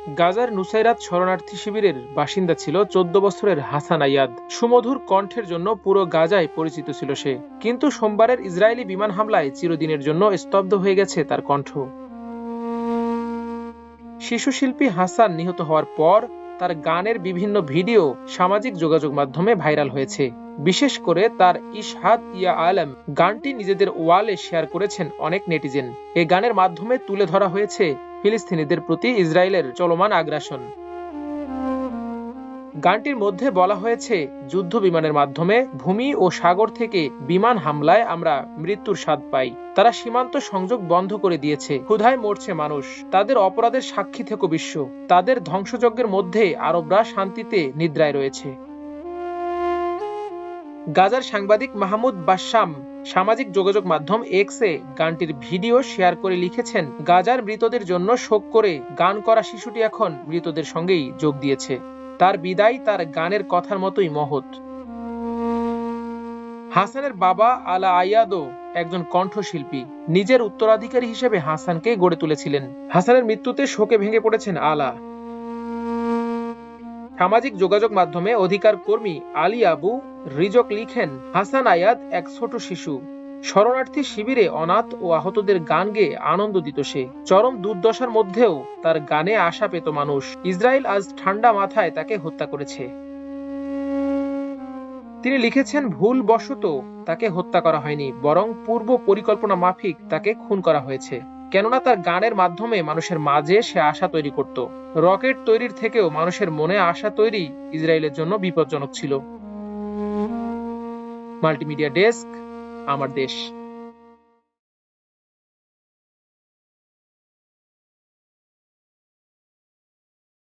গাজার নুসাইরাত শরণার্থী শিবিরের বাসিন্দা ছিল ১৪ বছরের হাসান আয়াদ। সুমধুর কণ্ঠের জন্য পুরো গাজায় পরিচিত ছিল সে। কিন্তু সোমবারের ইসরায়েলি বিমান হামলায় চিরদিনের জন্য স্তব্ধ হয়ে গেছে তার কণ্ঠ। শিশুশিল্পী হাসান নিহত হওয়ার পর তার গানের বিভিন্ন ভিডিও সামাজিক যোগাযোগ মাধ্যমে ভাইরাল হয়েছে। বিশেষ করে তার ইশহাদ ইয়া আলম গানটি নিজেদের ওয়ালে শেয়ার করেছেন অনেক নেটিজেন। এই গানের মাধ্যমে তুলে ধরা হয়েছে ফিলিস্তিনিদের প্রতি ইসরায়েলের চলমান আগ্রাসন। গানটির মধ্যে বলা হয়েছে, যুদ্ধ বিমানের মাধ্যমে ভূমি ও সাগর থেকে বিমান হামলায় আমরা মৃত্যুর স্বাদ পাই। তারা সীমান্ত সংযোগ বন্ধ করে দিয়েছে, ক্ষুধায় মরছে মানুষ। তাদের অপরাধের সাক্ষী থেকে বিশ্ব। তাদের ধ্বংসযজ্ঞের মধ্যে আরবরা শান্তিতে নিদ্রায় রয়েছে। গাজার সাংবাদিক মাহমুদ বাশাম সামাজিক যোগাযোগ মাধ্যম এক্সে গানটির ভিডিও শেয়ার করে লিখেছেন, গাজার মৃতদের জন্য শোক করে গান করা শিশুটি এখন মৃতদের সঙ্গেই যোগ দিয়েছে। তার বিদায় তার গানের কথার মতোই মহৎ। হাসানের বাবা আলা আয়াদও একজন কণ্ঠশিল্পী। নিজের উত্তরাধিকারী হিসেবে হাসানকে গড়ে তুলেছিলেন। হাসানের মৃত্যুতে শোকে ভেঙে পড়েছেন আলা। সামাজিক যোগাযোগ মাধ্যমে অধিকার কর্মী আলী আবু রিজক লিখেন, হাসান আয়াদ এক ছোট শিশু। শরণার্থী শিবিরে অনাথ ও আহতদের গান গেয়ে আনন্দ দিত সে। চরম দুর্দশার মধ্যেও তার গানে আশা পেত মানুষ। ইসরায়েল আজ ঠান্ডা মাথায় তাকে হত্যা করেছে। তিনি লিখেছেন, ভুলবশত তাকে হত্যা করা হয়নি, বরং পূর্ব পরিকল্পনা মাফিক তাকে খুন করা হয়েছে। কেননা তার গানের মাধ্যমে মানুষের মাঝে সে আশা তৈরি করত। রকেট তৈরির থেকেও মানুষের মনে আশা তৈরি ইসরায়েলের জন্য বিপজ্জনক ছিল। মাল্টিমিডিয়া ডেস্ক, আমার দেশ।